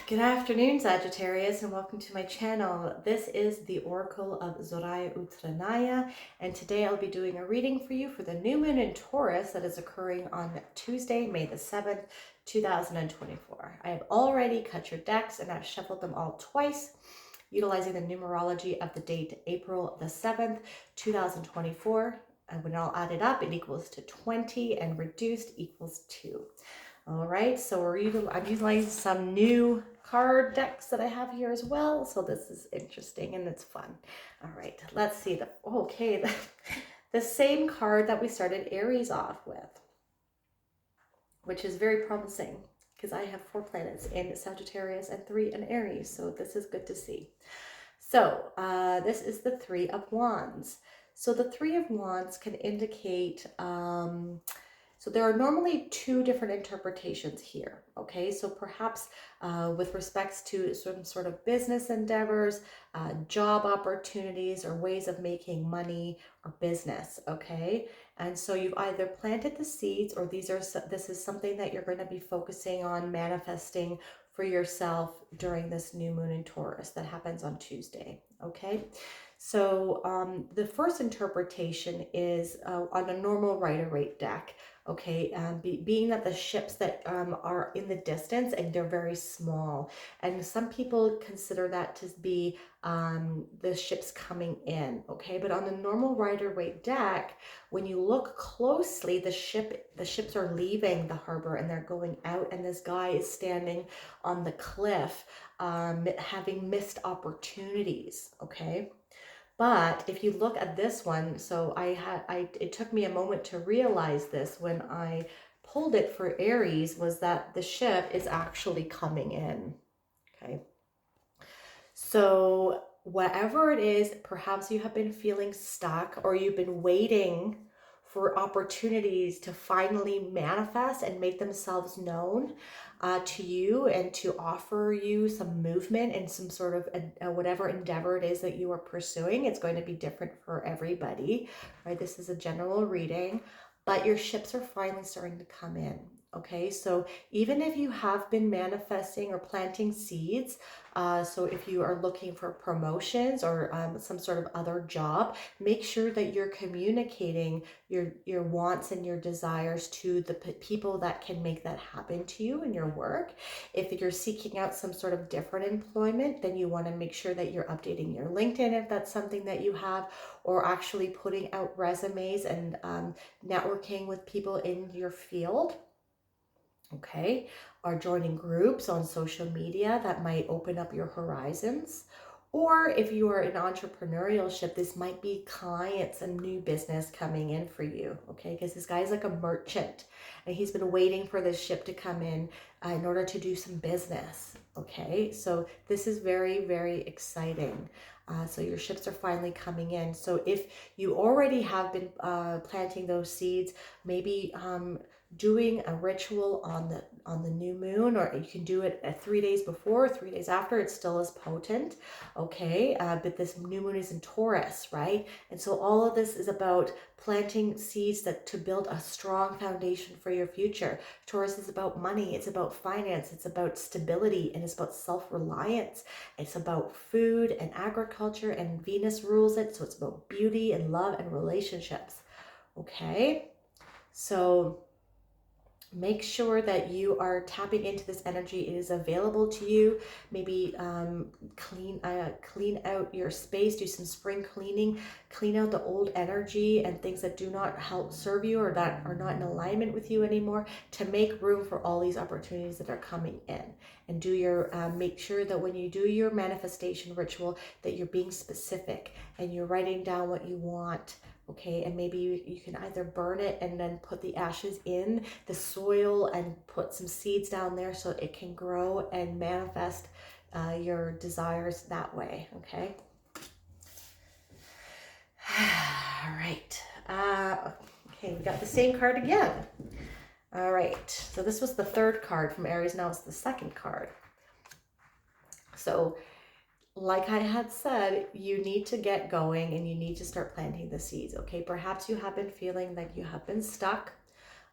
Good afternoon, Sagittarius, and welcome to my channel. This is the Oracle of Zoraya Utranaya, and today I'll be doing a reading for you for the new moon in Taurus that is occurring on Tuesday, May the 7th, 2024. I have already cut your decks and I've shuffled them all twice, utilizing the numerology of the date April the 7th, 2024. And when I'll add it up, it equals to 20 and reduced equals 2. All right, so I'm utilizing some new card decks that I have here as well. So this is interesting and it's fun. All right, let's see the same card that we started Aries off with, which is very promising because I have 4 planets in Sagittarius and 3 in Aries. So this is good to see. So this is the 3 of Wands. So the 3 of Wands can indicate so there are normally 2 different interpretations here, okay? So perhaps with respects to some sort of business endeavors, job opportunities, or ways of making money or business, okay? And so you've either planted the seeds, or this is something that you're going to be focusing on manifesting for yourself during this new moon in Taurus that happens on Tuesday, okay? So the first interpretation is on a normal Rider-Waite deck. Okay, being that the ships that are in the distance and they're very small, and some people consider that to be the ships coming in. Okay, but on the normal Rider-Waite deck, when you look closely, the ships are leaving the harbor and they're going out, and this guy is standing on the cliff, having missed opportunities. Okay. But if you look at this one, so it took me a moment to realize this when I pulled it for Aries, was that the ship is actually coming in. Okay. So whatever it is, perhaps you have been feeling stuck, or you've been waiting for opportunities to finally manifest and make themselves known to you, and to offer you some movement and some sort of whatever endeavor it is that you are pursuing. It's going to be different for everybody, right? This is a general reading, but your ships are finally starting to come in. Okay, so even if you have been manifesting or planting seeds, so if you are looking for promotions or some sort of other job, make sure that you're communicating your wants and your desires to the people that can make that happen to you in your work. If you're seeking out some sort of different employment, then you want to make sure that you're updating your LinkedIn if that's something that you have, or actually putting out resumes and networking with people in your field. Okay, or joining groups on social media that might open up your horizons. Or if you are in entrepreneurship, this might be clients and new business coming in for you, okay? Because this guy's like a merchant and he's been waiting for this ship to come in order to do some business, okay? So this is very, very exciting. So your ships are finally coming in. So if you already have been planting those seeds, maybe doing a ritual on the new moon, or you can do it 3 days before, 3 days after, it's still as potent. Okay, but this new moon is in Taurus, right? And so all of this is about planting seeds to build a strong foundation for your future. Taurus is about money, it's about finance, it's about stability, and it's about self-reliance. It's about food and agriculture, and Venus rules it, so it's about beauty and love and relationships. Okay, so make sure that you are tapping into this energy. It is available to you. Maybe clean out your space, do some spring cleaning, clean out the old energy and things that do not help serve you, or that are not in alignment with you anymore, to make room for all these opportunities that are coming in. And do your make sure that when you do your manifestation ritual, that you're being specific and you're writing down what you want. Okay, and maybe you can either burn it and then put the ashes in the soil and put some seeds down there so it can grow and manifest your desires that way. Okay. All right. Okay, we got the same card again. All right, so this was the 3rd card from Aries. Now it's the 2nd card. So like I had said, you need to get going and you need to start planting the seeds, okay? Perhaps you have been feeling like you have been stuck.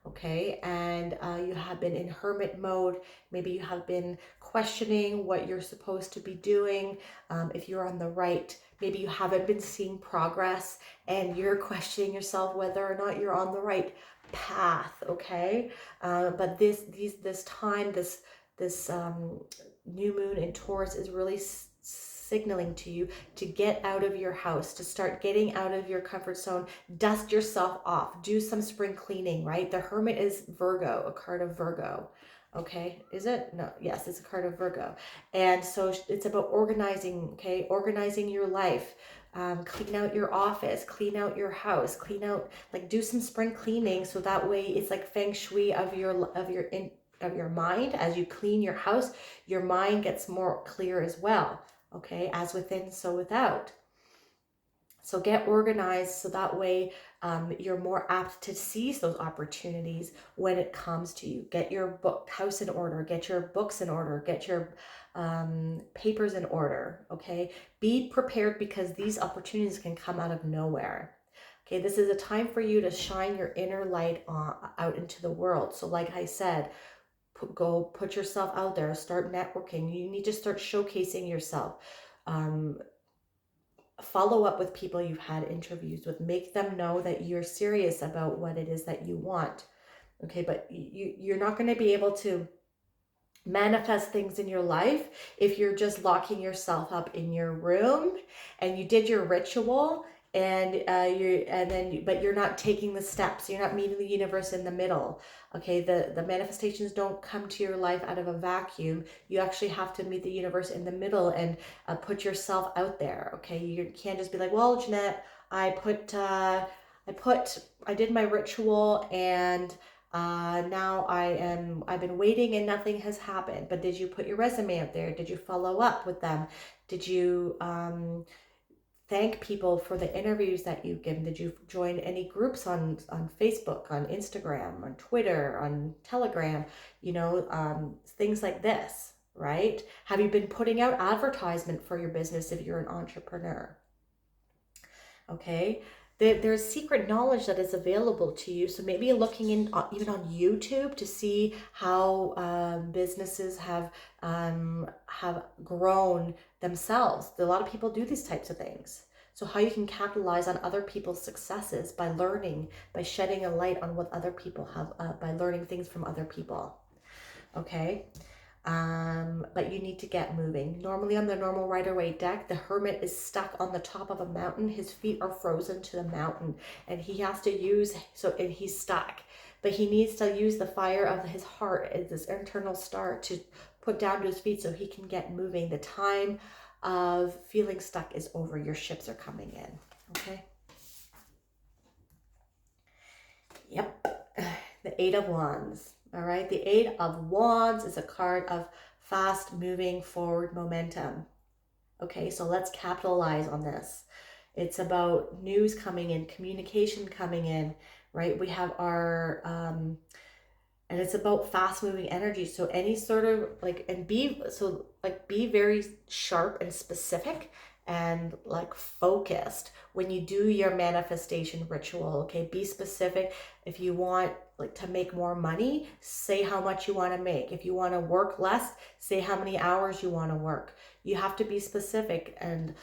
okay? And you have been in hermit mode. Maybe you have been questioning what you're supposed to be doing, if you're on the right. Maybe you haven't been seeing progress and you're questioning yourself whether or not you're on the right path, okay? But this time, this new moon in Taurus is really signaling to you to get out of your house, to start getting out of your comfort zone, dust yourself off, do some spring cleaning, right? The Hermit is Virgo, a card of Virgo. Okay, is it? No, yes, it's a card of Virgo. And so it's about organizing, okay? Organizing your life. Clean out your office, clean out your house, clean out, like do some spring cleaning, so that way it's like feng shui of your mind. As you clean your house, your mind gets more clear as well. Okay, as within, so without. So get organized so that way you're more apt to seize those opportunities when it comes to you. Get your house in order, get your books in order, get your papers in order, okay? Be prepared because these opportunities can come out of nowhere. Okay, this is a time for you to shine your inner light out into the world. So like I said, go put yourself out there, start networking. You need to start showcasing yourself. Follow up with people you've had interviews with. Make them know that you're serious about what it is that you want. Okay, but you're not going to be able to manifest things in your life if you're just locking yourself up in your room and you did your ritual and but you're not taking the steps. You're not meeting the universe in the middle. Okay, the manifestations don't come to your life out of a vacuum. You actually have to meet the universe in the middle and put yourself out there. Okay, you can't just be like, well, Jeanette, I did my ritual and now I've been waiting and nothing has happened. But did you put your resume out there? Did you follow up with them? Did you thank people for the interviews that you've given? Did you join any groups on Facebook, on Instagram, on Twitter, on Telegram? You know, things like this, right? Have you been putting out advertisement for your business if you're an entrepreneur? Okay, there's secret knowledge that is available to you. So maybe looking in even on YouTube to see how businesses have grown themselves. A lot of people do these types of things. So how you can capitalize on other people's successes by learning, by shedding a light on what other people have, by learning things from other people. Okay. But you need to get moving. Normally on the normal Rider-Waite deck, the Hermit is stuck on the top of a mountain. His feet are frozen to the mountain and he has to use, and he's stuck. But he needs to use the fire of his heart, this internal star, to put down to his feet so he can get moving. The time of feeling stuck is over. Your ships are coming in. Okay? Yep. The Eight of Wands. All right, the Eight of Wands is a card of fast moving forward momentum. Okay, so let's capitalize on this. It's about news coming in, communication coming in, right? We have our, and it's about fast moving energy. So any sort of be very sharp and specific and like focused when you do your manifestation ritual. Okay, be specific. If you want like to make more money, say how much you want to make. If you want to work less, say how many hours you want to work. You have to be specific and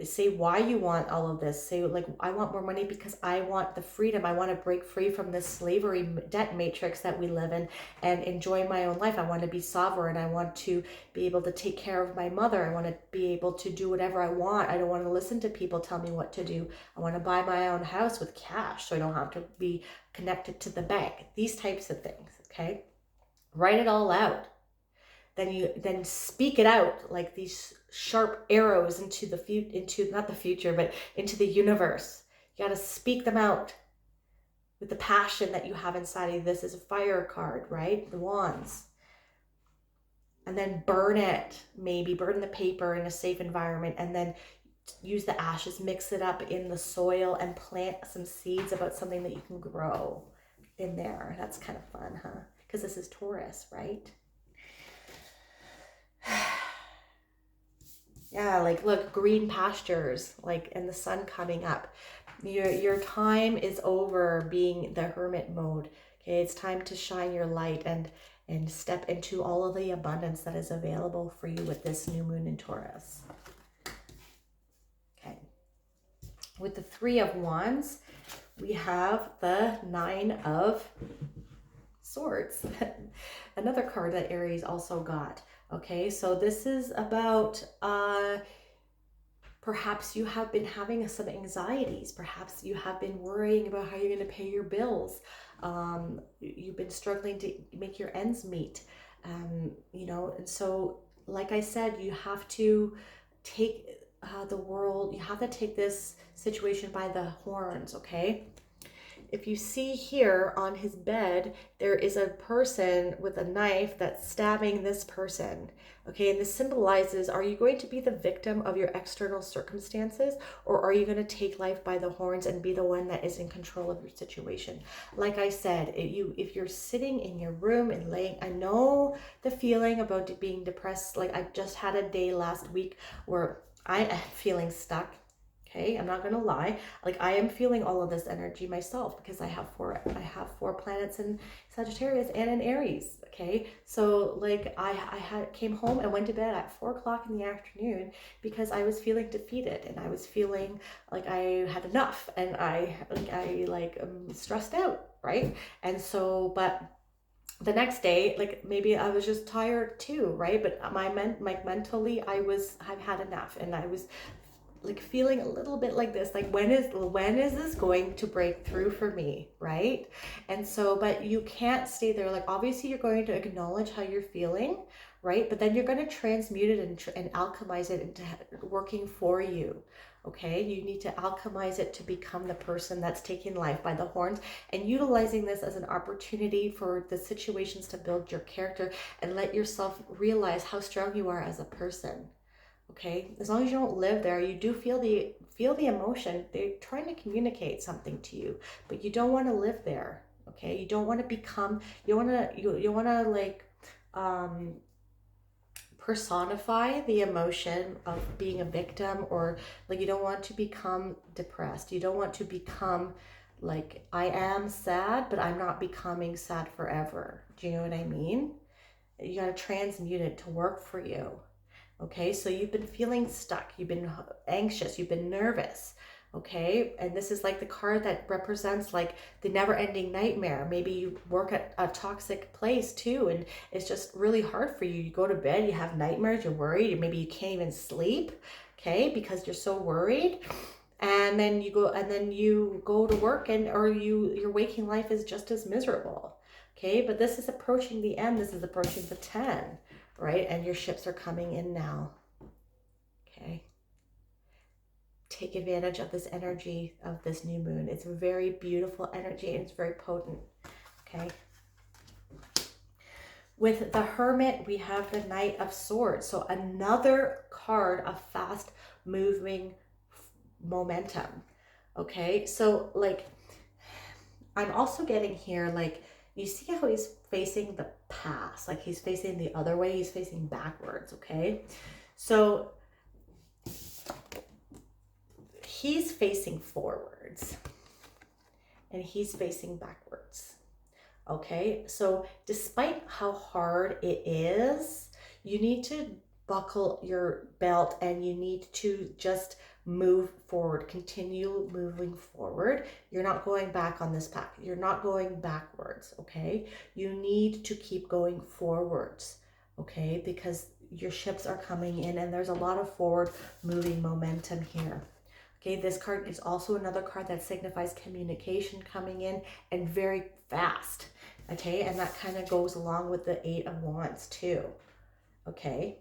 say why you want all of this. Say like, I want more money because I want the freedom. I want to break free from this slavery debt matrix that we live in and enjoy my own life. I want to be sovereign. I want to be able to take care of my mother. I want to be able to do whatever I want. I don't want to listen to people tell me what to do. I want to buy my own house with cash so I don't have to be connected to the bank. These types of things, okay? Write it all out. Then speak it out like these sharp arrows into not the future, but into the universe. You got to speak them out with the passion that you have inside of you. This is a fire card, right? The Wands. And then burn it. Maybe burn the paper in a safe environment and then use the ashes, mix it up in the soil and plant some seeds about something that you can grow in there. That's kind of fun, huh? Because this is Taurus, right? Yeah, like look, green pastures, like, and the sun coming up. Your time is over being the hermit mode. Okay, it's time to shine your light and step into all of the abundance that is available for you with this new moon in Taurus. Okay. With the Three of Wands, we have the Nine of Swords. Another card that Aries also got. Okay, so this is about perhaps you have been having some anxieties. Perhaps you have been worrying about how you're going to pay your bills. You've been struggling to make your ends meet. You know, and so, like I said, you have to take the world, you have to take this situation by the horns, okay? If you see here on his bed, there is a person with a knife that's stabbing this person. Okay, and this symbolizes, are you going to be the victim of your external circumstances, or are you going to take life by the horns and be the one that is in control of your situation? Like I said, if you're sitting in your room and laying, I know the feeling about being depressed. Like I just had a day last week where I am feeling stuck. Okay, I'm not gonna lie. Like I am feeling all of this energy myself because I have four planets in Sagittarius and in Aries. Okay, so like I came home and went to bed at 4 o'clock in the afternoon because I was feeling defeated and I was feeling like I had enough and I stressed out, right? And so, but the next day, like maybe I was just tired too, right? But mentally I've had enough, and I was like feeling a little bit like this, like when is this going to break through for me, right? And so, but you can't stay there. Like obviously you're going to acknowledge how you're feeling, right? But then you're going to transmute it and alchemize it into working for you. Okay, you need to alchemize it to become the person that's taking life by the horns and utilizing this as an opportunity for the situations to build your character and let yourself realize how strong you are as a person. Okay, as long as you don't live there, you do feel the emotion. They're trying to communicate something to you, but you don't want to live there. Okay, you don't want to become, you want to like personify the emotion of being a victim, or like you don't want to become depressed. You don't want to become like, I am sad, but I'm not becoming sad forever. Do you know what I mean? You got to transmute it to work for you. Okay, so you've been feeling stuck, you've been anxious, you've been nervous, okay? And this is like the card that represents like the never-ending nightmare. Maybe you work at a toxic place too, and it's just really hard for you. You go to bed, you have nightmares, you're worried, maybe you can't even sleep, okay, because you're so worried. And then you go to work, and your waking life is just as miserable. Okay, but this is approaching the end. This is approaching the 10. Right? And your ships are coming in now. Okay. Take advantage of this energy of this new moon. It's a very beautiful energy and it's very potent. Okay. With the Hermit, we have the Knight of Swords. So another card of fast moving momentum. Okay. So like, I'm also getting here, like, you see how he's facing the past, like he's facing the other way, he's facing backwards, okay? So he's facing forwards and he's facing backwards, okay? So despite how hard it is, you need to buckle your belt and you need to just move forward, continue moving forward. You're not going back on this path. You're not going backwards, okay? You need to keep going forwards, okay? Because your ships are coming in and there's a lot of forward moving momentum here. Okay, this card is also another card that signifies communication coming in and very fast, okay? And that kind of goes along with the Eight of Wands too, okay?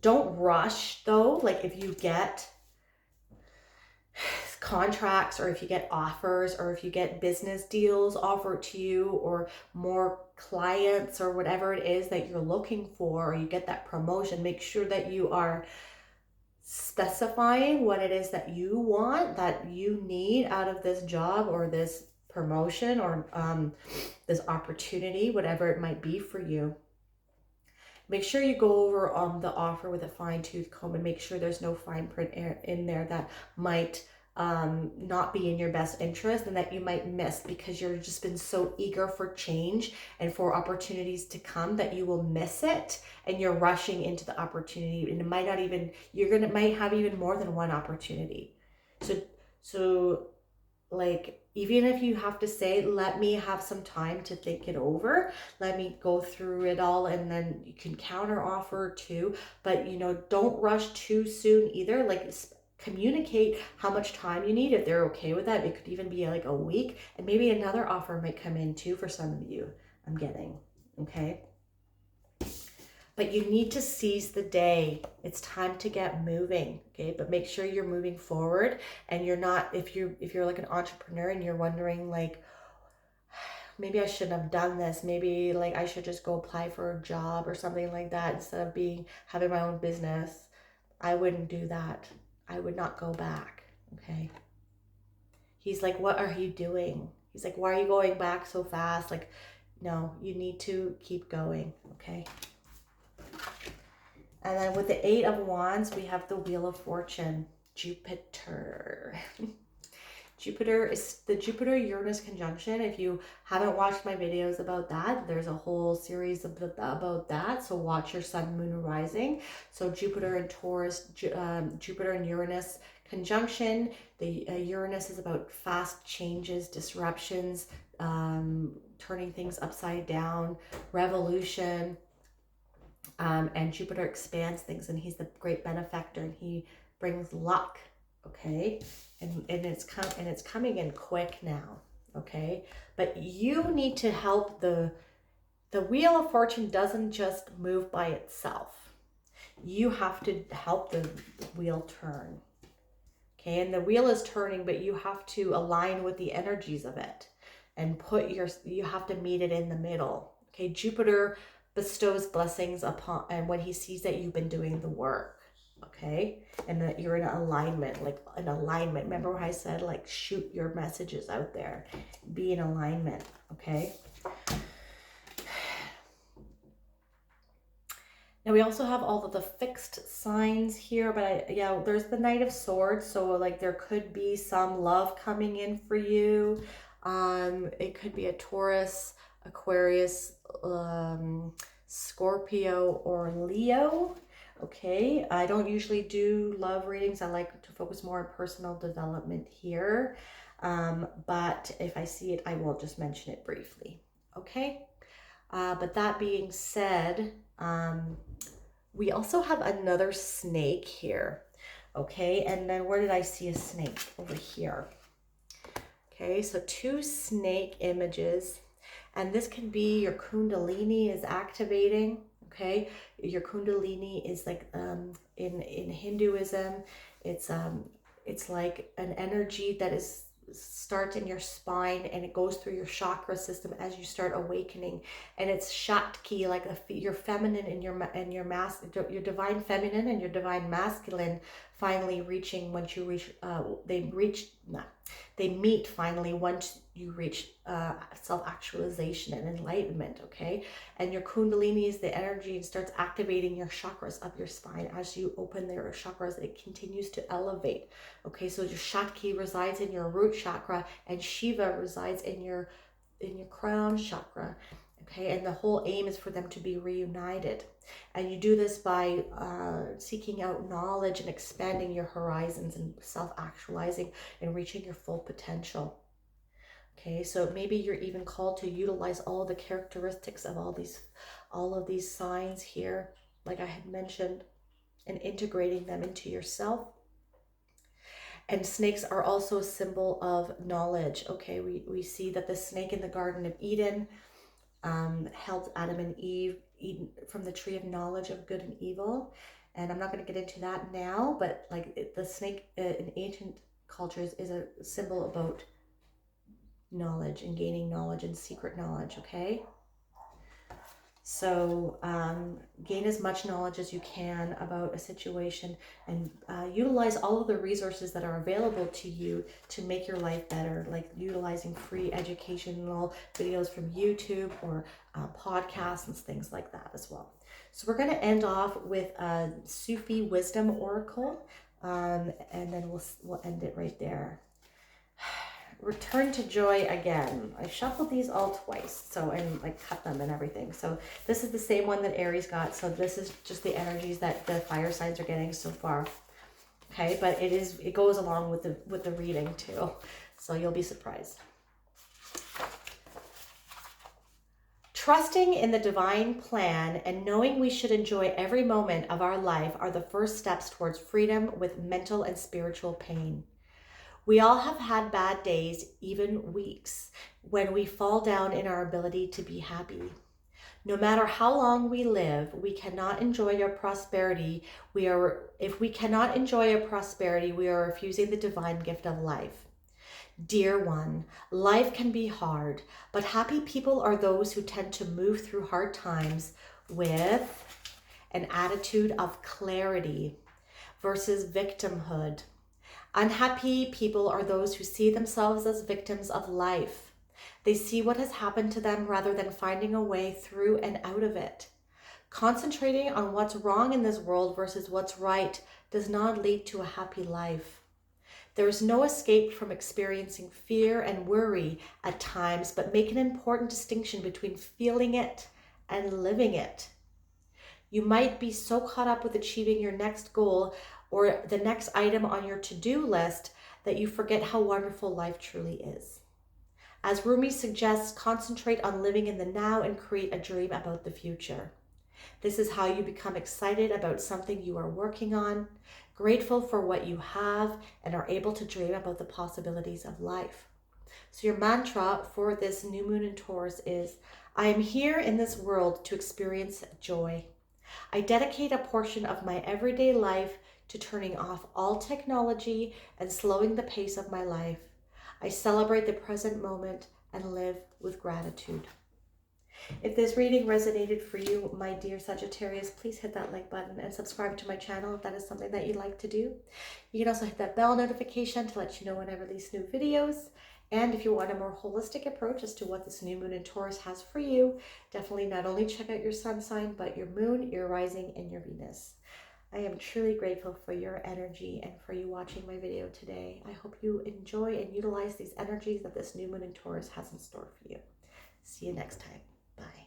Don't rush though. Like if you get contracts or if you get offers or if you get business deals offered to you or more clients or whatever it is that you're looking for, or you get that promotion, make sure that you are specifying what it is that you want, that you need out of this job or this promotion or this opportunity, whatever it might be for you. Make sure you go over the offer with a fine-tooth comb and make sure there's no fine print in there that might not be in your best interest and that you might miss because you're just been so eager for change and for opportunities to come that you will miss it, and you're rushing into the opportunity, and it might not even, might have even more than one opportunity. So like, even if you have to say, let me have some time to think it over, let me go through it all, and then you can counter offer too, but don't rush too soon either. Like, communicate how much time you need. If they're okay with that, it could even be like a week, and maybe another offer might come in too for some of you, I'm getting. Okay, but you need to seize the day. It's time to get moving. Okay, but make sure you're moving forward, and you're not, if you're like an entrepreneur and you're wondering like, maybe I shouldn't have done this, maybe like I should just go apply for a job or something like that instead of having my own business, I wouldn't do that. I would not go back. Okay, he's like, what are you doing? He's like, why are you going back so fast? Like, no, you need to keep going. Okay. And then with the 8 of Wands, we have the Wheel of Fortune, Jupiter. Jupiter is the Jupiter-Uranus conjunction. If you haven't watched my videos about that, there's a whole series about that. So watch your sun, moon, rising. So Jupiter and Taurus, Jupiter and Uranus conjunction. The Uranus is about fast changes, disruptions, turning things upside down, revolution. And Jupiter expands things, and he's the great benefactor, and he brings luck. Okay, and it's coming in quick now. Okay, but you need to help the Wheel of Fortune doesn't just move by itself. You have to help the wheel turn. Okay, and the wheel is turning, but you have to align with the energies of it and you have to meet it in the middle. Okay, Jupiter bestows blessings upon, and when he sees that you've been doing the work, okay, and that you're in alignment, like an alignment. Remember what I said, like, shoot your messages out there, be in alignment. Okay, now we also have all of the fixed signs here, but yeah, there's the Knight of Swords, so like there could be some love coming in for you. It could be a Taurus, Aquarius, Scorpio, or Leo. Okay, I don't usually do love readings. I like to focus more on personal development here. But if I see it, I will just mention it briefly. Okay, but that being said, we also have another snake here. Okay, and then where did I see a snake? Over here. Okay, so 2 snake images, and this can be your Kundalini is activating. Okay, your Kundalini is like in Hinduism, it's like an energy that starts in your spine, and it goes through your chakra system as you start awakening, and it's Shakti, like your feminine and your divine feminine and your divine masculine finally reaching. Once you reach they meet finally once you reach self-actualization and enlightenment. Okay, and your Kundalini is the energy and starts activating your chakras up your spine. As you open their chakras, it continues to elevate. Okay, so your Shakti resides in your root chakra, and Shiva resides in your crown chakra. Okay, and the whole aim is for them to be reunited. And you do this by seeking out knowledge and expanding your horizons and self-actualizing and reaching your full potential. Okay, so maybe you're even called to utilize all the characteristics of all of these signs here, like I had mentioned, and integrating them into yourself. And snakes are also a symbol of knowledge. Okay, we see that the snake in the Garden of Eden held Adam and Eve eaten from the tree of knowledge of good and evil. And I'm not going to get into that now, but like the snake in ancient cultures is a symbol about knowledge and gaining knowledge and secret knowledge. Okay, so gain as much knowledge as you can about a situation, and utilize all of the resources that are available to you to make your life better, like utilizing free educational videos from YouTube or podcasts and things like that as well. So we're going to end off with a Sufi wisdom oracle. And then we'll end it right there. Return to joy again. I shuffled these all twice, so, and like cut them and everything. So this is the same one that Aries got. So this is just the energies that the fire signs are getting so far. Okay, but it goes along with the reading too. So you'll be surprised. Trusting in the divine plan and knowing we should enjoy every moment of our life are the first steps towards freedom with mental and spiritual pain. We all have had bad days, even weeks, when we fall down in our ability to be happy. No matter how long we live, we cannot enjoy our prosperity. If we cannot enjoy our prosperity, we are refusing the divine gift of life. Dear one, life can be hard, but happy people are those who tend to move through hard times with an attitude of clarity versus victimhood. Unhappy people are those who see themselves as victims of life. They see what has happened to them rather than finding a way through and out of it. Concentrating on what's wrong in this world versus what's right does not lead to a happy life. There is no escape from experiencing fear and worry at times, but make an important distinction between feeling it and living it. You might be so caught up with achieving your next goal or the next item on your to-do list that you forget how wonderful life truly is. As Rumi suggests, concentrate on living in the now and create a dream about the future. This is how you become excited about something you are working on, grateful for what you have, and are able to dream about the possibilities of life. So your mantra for this new moon in Taurus is, I am here in this world to experience joy. I dedicate a portion of my everyday life to turning off all technology and slowing the pace of my life. I celebrate the present moment and live with gratitude. If this reading resonated for you, my dear Sagittarius, please hit that like button and subscribe to my channel if that is something that you'd like to do. You can also hit that bell notification to let you know when I release new videos. And if you want a more holistic approach as to what this new moon in Taurus has for you, definitely not only check out your sun sign, but your moon, your rising, and your Venus. I am truly grateful for your energy and for you watching my video today. I hope you enjoy and utilize these energies that this new moon in Taurus has in store for you. See you next time. Bye.